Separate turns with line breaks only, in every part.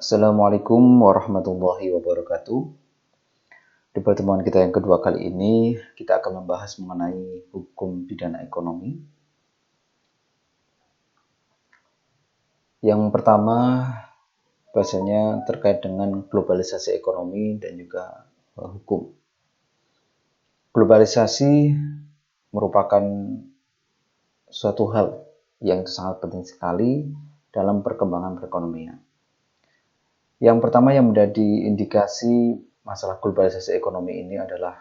Assalamualaikum warahmatullahi wabarakatuh. Di pertemuan kita yang kedua kali ini, kita akan membahas mengenai hukum pidana ekonomi. Yang pertama, bahasanya terkait dengan globalisasi ekonomi dan juga hukum. Globalisasi merupakan suatu hal yang sangat penting sekali dalam perkembangan perekonomian. Yang pertama yang menjadi indikasi masalah globalisasi ekonomi ini adalah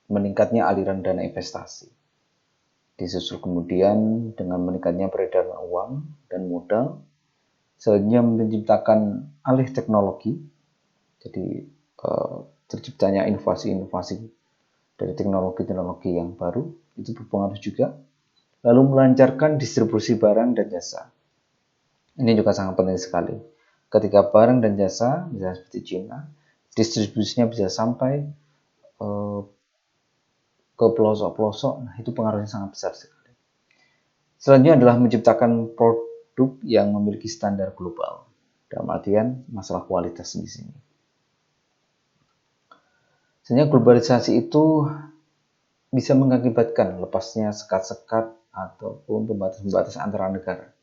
meningkatnya aliran dana investasi. Disusul kemudian dengan meningkatnya peredaran uang dan modal, sehingga menciptakan alih teknologi. Jadi terciptanya inovasi-inovasi dari teknologi-teknologi yang baru, itu berpengaruh juga. Lalu melancarkan distribusi barang dan jasa. Ini juga sangat penting sekali. Ketika barang dan jasa, misalnya seperti Cina, distribusinya bisa sampai ke pelosok-pelosok, nah itu pengaruhnya sangat besar sekali. Selanjutnya adalah menciptakan produk yang memiliki standar global, dalam artian masalah kualitas di sini. Sehingga globalisasi itu bisa mengakibatkan lepasnya sekat-sekat ataupun pembatas-pembatas antara negara.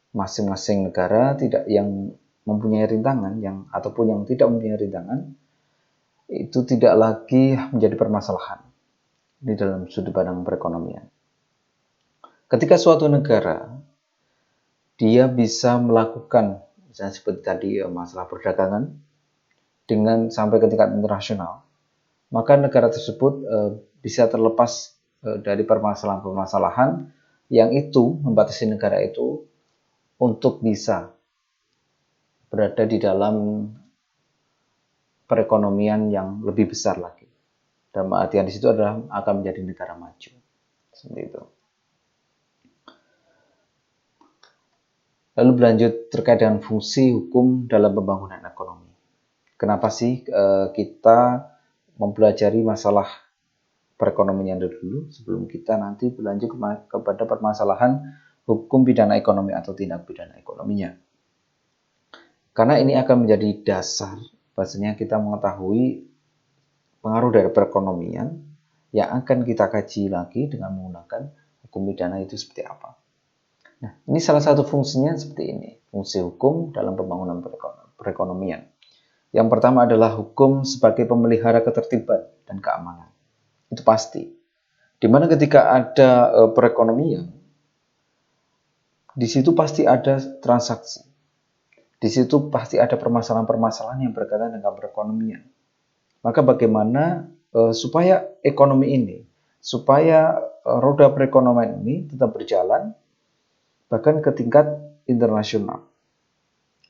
Masing-masing negara tidak yang mempunyai rintangan ataupun yang tidak mempunyai rintangan itu tidak lagi menjadi permasalahan di dalam sudut pandang perekonomian. Ketika suatu negara dia bisa melakukan misalnya seperti tadi masalah perdagangan dengan sampai ke tingkat internasional, maka negara tersebut bisa terlepas dari permasalahan-permasalahan yang itu membatasi negara itu untuk bisa berada di dalam perekonomian yang lebih besar lagi. Dalam artian di situ adalah akan menjadi negara maju. Seperti itu. Lalu berlanjut terkait dengan fungsi hukum dalam pembangunan ekonomi. Kenapa sih kita mempelajari masalah perekonomian dulu sebelum kita nanti berlanjut kepada permasalahan hukum pidana ekonomi atau tindak pidana ekonominya. Karena ini akan menjadi dasar bahasanya kita mengetahui pengaruh dari perekonomian yang akan kita kaji lagi dengan menggunakan hukum pidana itu seperti apa. Nah, ini salah satu fungsinya seperti ini, fungsi hukum dalam pembangunan perekonomian. Yang pertama adalah hukum sebagai pemelihara ketertiban dan keamanan. Itu pasti. Dimana ketika ada perekonomian, di situ pasti ada transaksi. Di situ pasti ada permasalahan-permasalahan yang berkaitan dengan perekonomian. Maka bagaimana supaya ekonomi ini, supaya roda perekonomian ini tetap berjalan, bahkan ke tingkat internasional.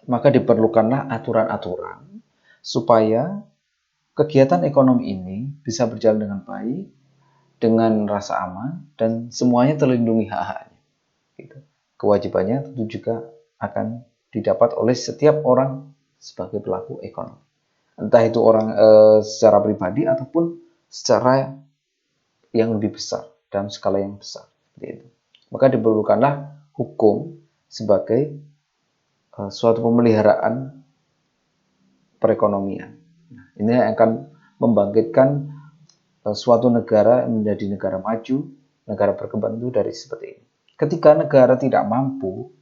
Maka diperlukanlah aturan-aturan supaya kegiatan ekonomi ini bisa berjalan dengan baik, dengan rasa aman, dan semuanya terlindungi hak-haknya. Gitu. Kewajibannya tentu juga akan didapat oleh setiap orang sebagai pelaku ekonomi. Entah itu orang secara pribadi ataupun secara yang lebih besar, dalam skala yang besar. Seperti itu. Maka diperlukanlah hukum sebagai suatu pemeliharaan perekonomian. Nah, ini akan membangkitkan suatu negara menjadi negara maju, negara berkembang itu dari seperti ini. Ketika negara tidak mampu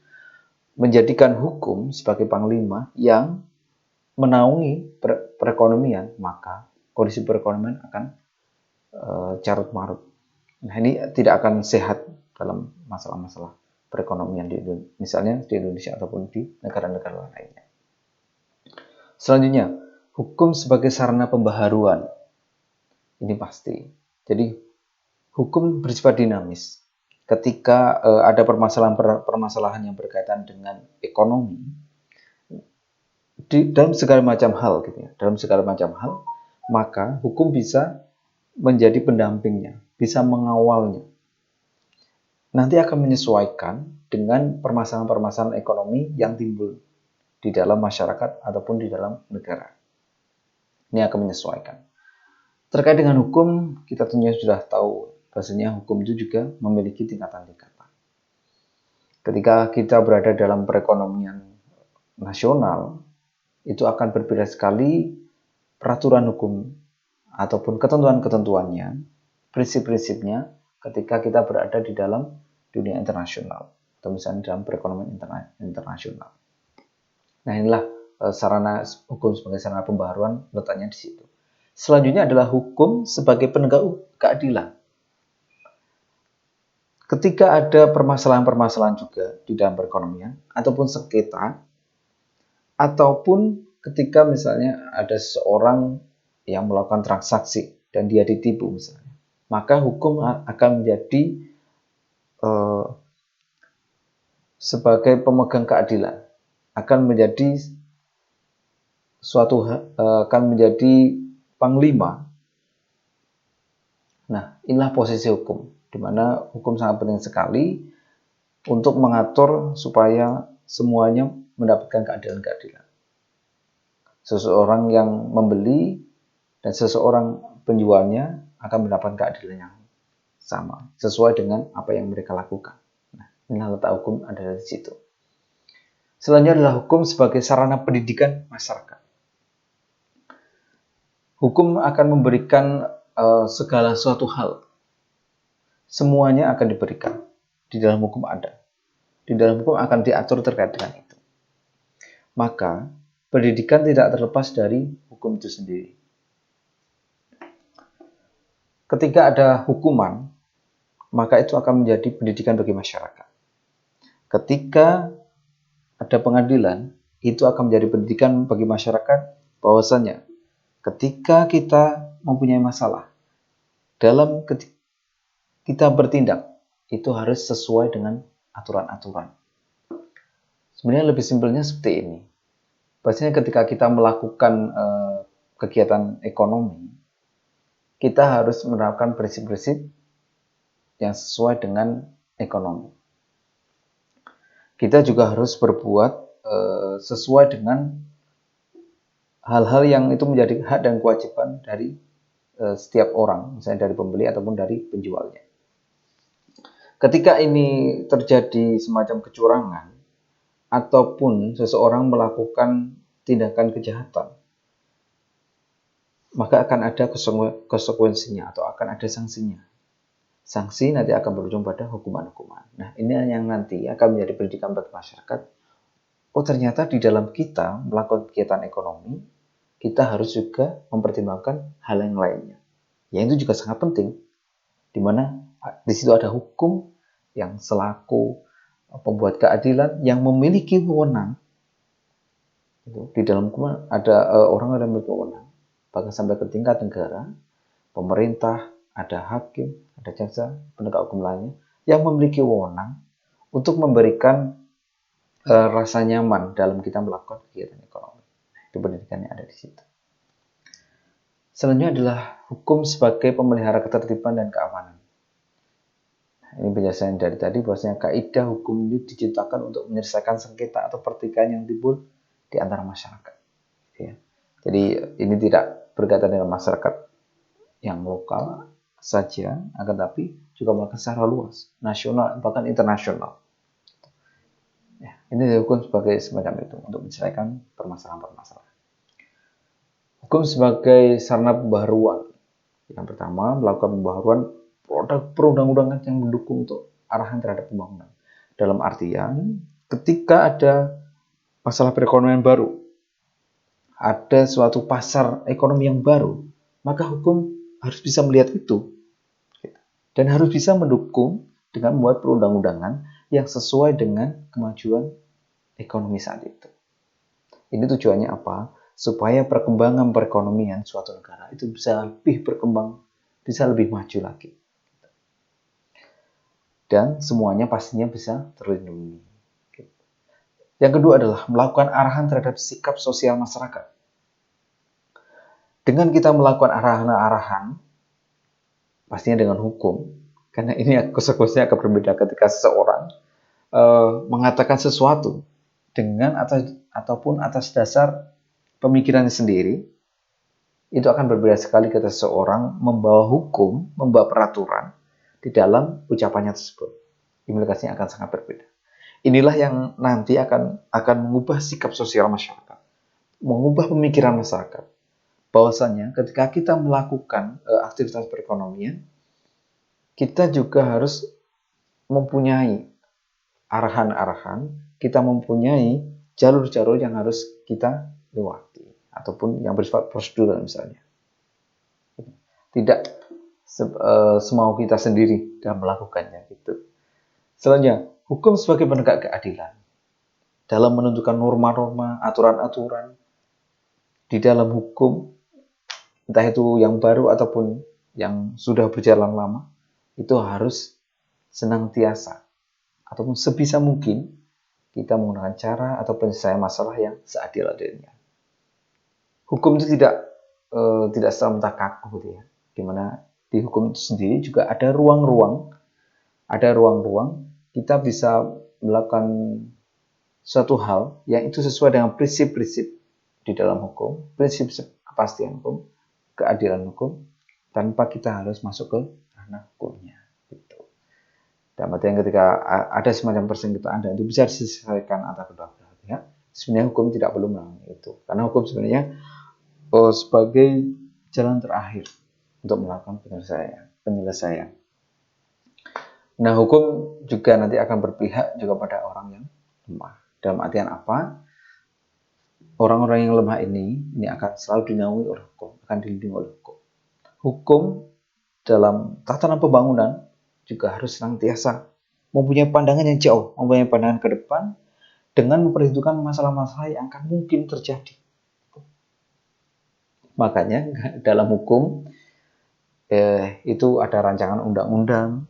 menjadikan hukum sebagai panglima yang menaungi perekonomian, maka kondisi perekonomian akan carut marut. Nah, ini tidak akan sehat dalam masalah-masalah perekonomian misalnya di Indonesia ataupun di negara-negara lainnya. Selanjutnya, hukum sebagai sarana pembaharuan. Ini pasti. Jadi, hukum bersifat dinamis. Ketika ada permasalahan yang berkaitan dengan ekonomi, dalam segala macam hal, gitu ya, dalam segala macam hal, maka hukum bisa menjadi pendampingnya, bisa mengawalnya. Nanti akan menyesuaikan dengan permasalahan-permasalahan ekonomi yang timbul di dalam masyarakat ataupun di dalam negara. Ini akan menyesuaikan. Terkait dengan hukum, kita tentunya sudah tahu bahasanya hukum itu juga memiliki tingkatan-tingkatan. Ketika kita berada dalam perekonomian nasional, itu akan berbeda sekali peraturan hukum ataupun ketentuan-ketentuannya, prinsip-prinsipnya ketika kita berada di dalam dunia internasional atau misalnya dalam perekonomian internasional. Nah, inilah sarana hukum sebagai sarana pembaharuan letaknya di situ. Selanjutnya adalah hukum sebagai penegak keadilan. Ketika ada permasalahan-permasalahan juga di dalam perekonomian ataupun sengketa, ataupun ketika misalnya ada seseorang yang melakukan transaksi dan dia ditipu misalnya, maka hukum akan menjadi sebagai pemegang keadilan, akan menjadi akan menjadi panglima. Nah, inilah posisi hukum, di mana hukum sangat penting sekali untuk mengatur supaya semuanya mendapatkan keadilan-keadilan. Seseorang yang membeli dan seseorang penjualnya akan mendapatkan keadilan yang sama, sesuai dengan apa yang mereka lakukan. Nah, inilah letak hukum ada di situ. Selanjutnya adalah hukum sebagai sarana pendidikan masyarakat. Hukum akan memberikan segala suatu hal. Semuanya akan diberikan. Di dalam hukum ada. Di dalam hukum akan diatur terkait dengan itu. Maka, pendidikan tidak terlepas dari hukum itu sendiri. Ketika ada hukuman, maka itu akan menjadi pendidikan bagi masyarakat. Ketika ada pengadilan, itu akan menjadi pendidikan bagi masyarakat bahwasanya ketika kita mempunyai masalah, dalam kita bertindak, itu harus sesuai dengan aturan-aturan. Sebenarnya lebih simpelnya seperti ini. Bahwasanya ketika kita melakukan kegiatan ekonomi, kita harus menerapkan prinsip-prinsip yang sesuai dengan ekonomi. Kita juga harus berbuat sesuai dengan hal-hal yang itu menjadi hak dan kewajiban dari setiap orang, misalnya dari pembeli ataupun dari penjualnya. Ketika ini terjadi semacam kecurangan ataupun seseorang melakukan tindakan kejahatan, maka akan ada konsekuensinya atau akan ada sanksinya. Sanksi nanti akan berujung pada hukuman-hukuman. Nah, ini yang nanti akan menjadi pendidikan bagi masyarakat. Oh, ternyata di dalam kita melakukan kegiatan ekonomi, kita harus juga mempertimbangkan hal yang lainnya. Yang itu juga sangat penting, di mana di situ ada hukum yang selaku pembuat keadilan yang memiliki wewenang. Di dalam hukum ada orang yang memiliki wewenang, bahkan sampai ke tingkat negara, pemerintah, ada hakim, ada jaksa, penegak hukum lainnya yang memiliki wewenang untuk memberikan rasa nyaman dalam kita melakukan kegiatan ekonomi. Itu pendidikannya ada di situ. Selanjutnya adalah hukum sebagai pemelihara ketertiban dan keamanan. Ini penjelasan dari tadi bahwasanya kaidah hukum ini diciptakan untuk menyelesaikan sengketa atau pertikaian yang timbul di antara masyarakat. Ya. Jadi ini tidak berkaitan dengan masyarakat yang lokal saja, akan tapi juga melakukan secara luas, nasional bahkan internasional. Ya, ini hukum sebagai semacam itu untuk menyelesaikan permasalahan-permasalahan. Hukum sebagai sarana pembaharuan. Yang pertama, melakukan pembaharuan produk perundang-undangan yang mendukung untuk arahan terhadap pembangunan. Dalam artian, ketika ada masalah perekonomian baru, ada suatu pasar ekonomi yang baru, maka hukum harus bisa melihat itu. Dan harus bisa mendukung dengan membuat perundang-undangan yang sesuai dengan kemajuan ekonomi saat itu. Ini tujuannya apa? Supaya perkembangan perekonomian suatu negara itu bisa lebih berkembang, bisa lebih maju lagi. Dan semuanya pastinya bisa terlindungi. Yang kedua adalah melakukan arahan terhadap sikap sosial masyarakat. Dengan kita melakukan arahan-arahan, pastinya dengan hukum, karena ini konsekuensinya akan berbeda ketika seseorang mengatakan sesuatu dengan ataupun atas dasar pemikirannya sendiri, itu akan berbeda sekali ketika seseorang membawa hukum, membawa peraturan di dalam ucapannya tersebut. Implikasinya akan sangat berbeda. Inilah yang nanti akan mengubah sikap sosial masyarakat. mengubah pemikiran masyarakat bahwasanya ketika kita melakukan aktivitas perekonomian, kita juga harus mempunyai arahan-arahan, kita mempunyai jalur-jalur yang harus kita lewati ataupun yang bersifat prosedural misalnya. Tidak semau kita sendiri dalam melakukannya gitu. Selanjutnya, hukum sebagai penegak keadilan dalam menentukan norma-norma, aturan-aturan di dalam hukum, entah itu yang baru ataupun yang sudah berjalan lama, itu harus senantiasa ataupun sebisa mungkin kita menggunakan cara atau penyelesaian masalah yang seadil-adilnya. Hukum itu tidak serta-merta kaku gitu ya. Dimana di hukum itu sendiri juga ada ruang-ruang kita bisa melakukan suatu hal yang itu sesuai dengan prinsip-prinsip di dalam hukum, prinsip kepastian hukum, keadilan hukum, tanpa kita harus masuk ke ranah hukumnya. Gitu. Dan artinya ketika ada semacam persengketaan dan itu bisa diselesaikan antara kedua belah pihak, sebenarnya hukum tidak perlu melalui itu, karena hukum sebenarnya sebagai jalan terakhir untuk melakukan penyelesaian. Nah, hukum juga nanti akan berpihak juga pada orang yang lemah. Dalam artian apa? Orang-orang yang lemah ini akan selalu dinaungi oleh hukum, akan dilindungi oleh hukum. Hukum dalam tatanan pembangunan juga harus senantiasa mempunyai pandangan yang jauh, mempunyai pandangan ke depan dengan memperhitungkan masalah-masalah yang akan mungkin terjadi. Makanya dalam hukum itu ada rancangan undang-undang,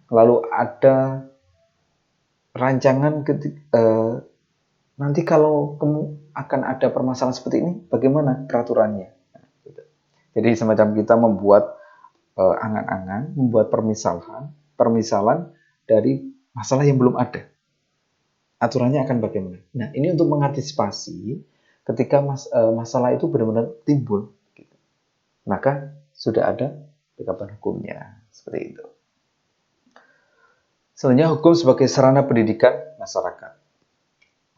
lalu ada rancangan nanti kalau akan ada permasalahan seperti ini, bagaimana peraturannya. Jadi semacam kita membuat angan-angan, membuat permisalan dari masalah yang belum ada. Aturannya akan bagaimana. Nah, ini untuk mengantisipasi ketika masalah itu benar-benar timbul. Gitu. Maka sudah ada pedoman hukumnya. Seperti itu. Selanjutnya, hukum sebagai sarana pendidikan masyarakat.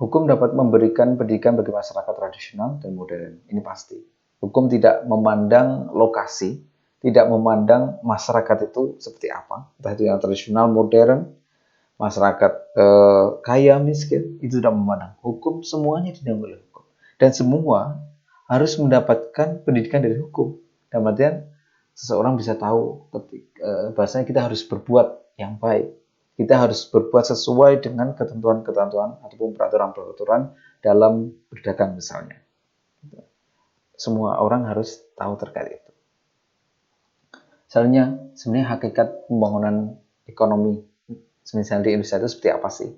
Hukum dapat memberikan pendidikan bagi masyarakat tradisional dan modern. Ini pasti. Hukum tidak memandang lokasi, tidak memandang masyarakat itu seperti apa. Entah itu yang tradisional, modern, masyarakat kaya, miskin, itu tidak memandang. Hukum semuanya didampingi oleh hukum. Dan semua harus mendapatkan pendidikan dari hukum. Dalam artian, seseorang bisa tahu bahasanya kita harus berbuat yang baik. Kita harus berbuat sesuai dengan ketentuan-ketentuan ataupun peraturan-peraturan dalam berdagang misalnya. Semua orang harus tahu terkait itu. Sebenarnya hakikat pembangunan ekonomi misalnya di Indonesia itu seperti apa sih?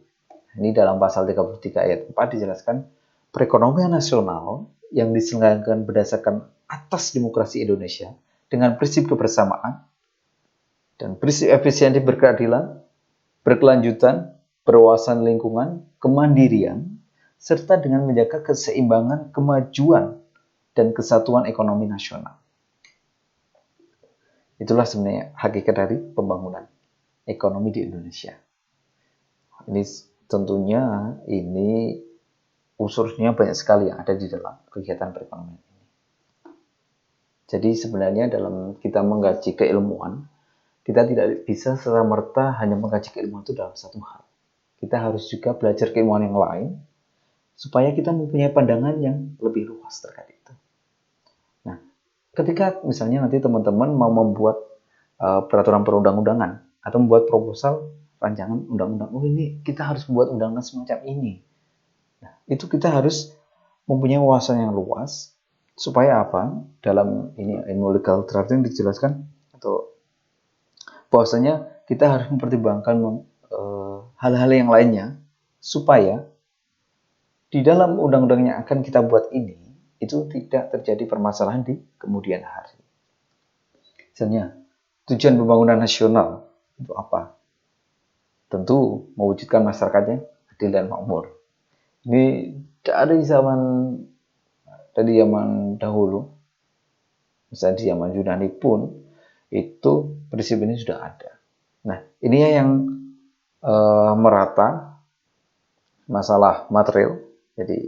Ini dalam pasal 33 ayat 4 dijelaskan perekonomian nasional yang diselenggarakan berdasarkan atas demokrasi Indonesia dengan prinsip kebersamaan dan prinsip efisiensi berkeadilan, berkelanjutan, berwawasan lingkungan, kemandirian, serta dengan menjaga keseimbangan, kemajuan, dan kesatuan ekonomi nasional. Itulah sebenarnya hakikat dari pembangunan ekonomi di Indonesia. Ini tentunya unsurnya banyak sekali yang ada di dalam kegiatan perekonomian ini. Jadi sebenarnya dalam kita mengkaji keilmuan, kita tidak bisa serta-merta hanya mengkaji keilmuan itu dalam satu hal. Kita harus juga belajar keilmuan yang lain, supaya kita mempunyai pandangan yang lebih luas terkait itu. Nah, ketika misalnya nanti teman-teman mau membuat peraturan perundang-undangan, atau membuat proposal rancangan undang-undang, ini kita harus membuat undang-undang semacam ini. Nah, itu kita harus mempunyai wawasan yang luas, supaya apa? Dalam ini ilmu legal drafting dijelaskan atau bahwasanya kita harus mempertimbangkan hal-hal yang lainnya supaya di dalam undang-undang yang akan kita buat ini itu tidak terjadi permasalahan di kemudian hari. Misalnya, tujuan pembangunan nasional itu apa? Tentu mewujudkan masyarakatnya adil dan makmur. Ini dari zaman dahulu, misalnya di zaman Yunani pun itu prinsip ini sudah ada. Nah, ini yang merata masalah material. Jadi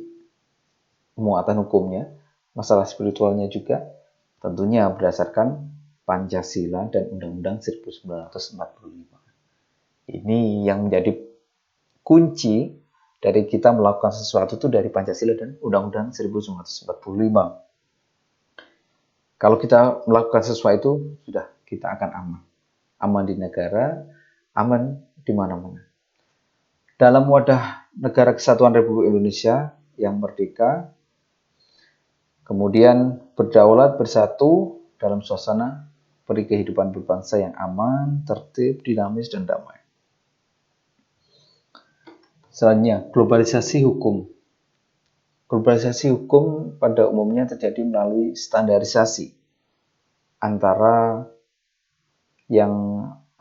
muatan hukumnya, masalah spiritualnya juga, tentunya berdasarkan Pancasila dan Undang-Undang 1945. Ini yang menjadi kunci dari kita melakukan sesuatu itu dari Pancasila dan Undang-Undang 1945. Kalau kita melakukan sesuatu, sudah kita akan aman. Aman di negara, aman di mana-mana. Dalam wadah Negara Kesatuan Republik Indonesia yang merdeka, kemudian berdaulat bersatu dalam suasana beri kehidupan berbangsa yang aman, tertib, dinamis, dan damai. Selanjutnya, globalisasi hukum. Globalisasi hukum pada umumnya terjadi melalui standarisasi antara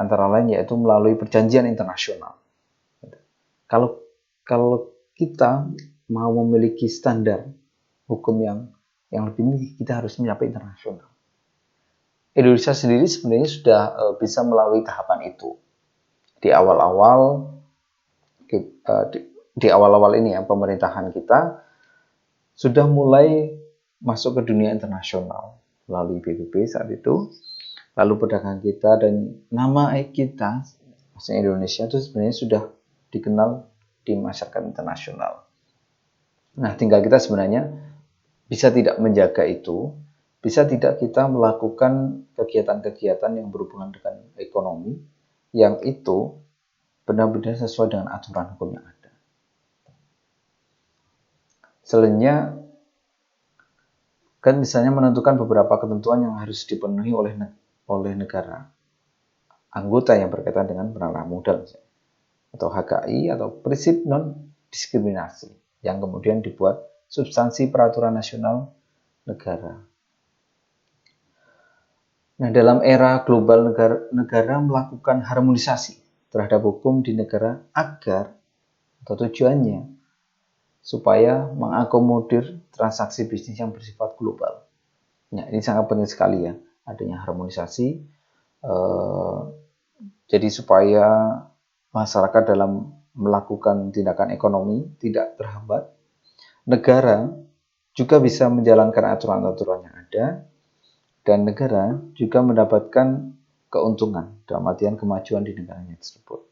lain yaitu melalui perjanjian internasional. Kalau kita mau memiliki standar hukum yang lebih tinggi, kita harus mencapai internasional. Indonesia sendiri sebenarnya sudah bisa melalui tahapan itu. Di awal-awal ini ya, pemerintahan kita sudah mulai masuk ke dunia internasional melalui PBB saat itu. Lalu perdagangan kita dan nama kita, maksudnya Indonesia itu sebenarnya sudah dikenal di masyarakat internasional. Nah, tinggal kita sebenarnya bisa tidak menjaga itu, bisa tidak kita melakukan kegiatan-kegiatan yang berhubungan dengan ekonomi, yang itu benar-benar sesuai dengan aturan hukum yang ada. Selanjutnya, kan misalnya menentukan beberapa ketentuan yang harus dipenuhi oleh negara anggota yang berkaitan dengan penanaman modal, atau HKI, atau prinsip non-diskriminasi, yang kemudian dibuat substansi peraturan nasional negara. Nah, dalam era global, negara melakukan harmonisasi terhadap hukum di negara agar, atau tujuannya, supaya mengakomodir transaksi bisnis yang bersifat global. Nah, ini sangat penting sekali ya, adanya harmonisasi. Jadi supaya masyarakat dalam melakukan tindakan ekonomi tidak terhambat, negara juga bisa menjalankan aturan-aturan yang ada, dan negara juga mendapatkan keuntungan dalam artian kemajuan di negaranya tersebut.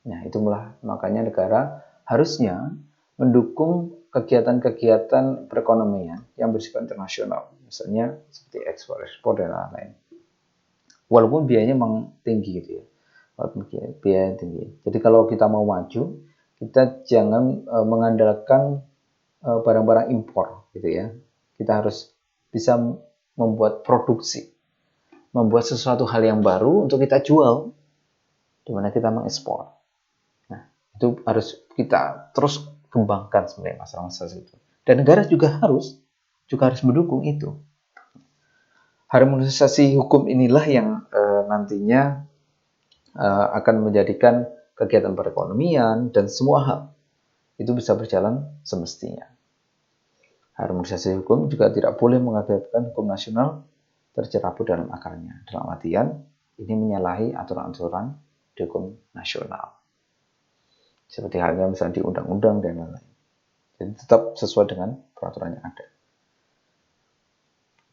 Nah, itulah makanya negara harusnya mendukung kegiatan-kegiatan perekonomian yang bersifat internasional, misalnya seperti ekspor dan lain-lain. Walaupun biayanya memang tinggi gitu ya, biaya tinggi. Jadi kalau kita mau maju, kita jangan mengandalkan barang-barang impor gitu ya. Kita harus bisa membuat produksi, membuat sesuatu hal yang baru untuk kita jual, di mana kita mengekspor. Nah, itu harus kita terus kembangkan sebenarnya masalah-masalah itu. Dan negara juga harus mendukung itu. Harmonisasi hukum inilah yang nantinya akan menjadikan kegiatan perekonomian dan semua hal itu bisa berjalan semestinya. Harmonisasi hukum juga tidak boleh mengakibatkan hukum nasional tercerabut dalam akarnya. Dalam artian, ini menyalahi aturan-aturan di hukum nasional. Seperti halnya misalnya di undang-undang dan lain-lain. Jadi tetap sesuai dengan peraturan yang ada.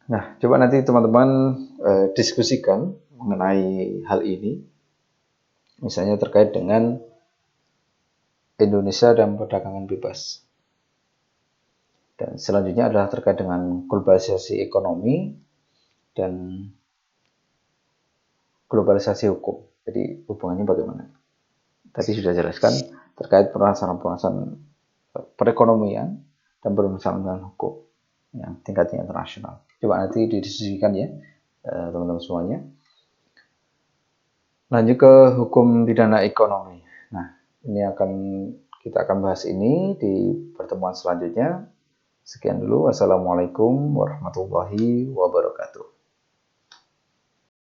Nah, coba nanti teman-teman diskusikan mengenai hal ini. Misalnya terkait dengan Indonesia dan perdagangan bebas. Dan selanjutnya adalah terkait dengan globalisasi ekonomi dan globalisasi hukum. Jadi hubungannya bagaimana? Tadi sudah jelaskan terkait permasalahan-permasalahan perekonomian dan permasalahan hukum yang tingkatnya internasional. Coba nanti didiskusikan ya teman-teman semuanya. Lanjut ke hukum pidana ekonomi. Nah, kita akan bahas ini di pertemuan selanjutnya. Sekian dulu. Wassalamualaikum warahmatullahi wabarakatuh.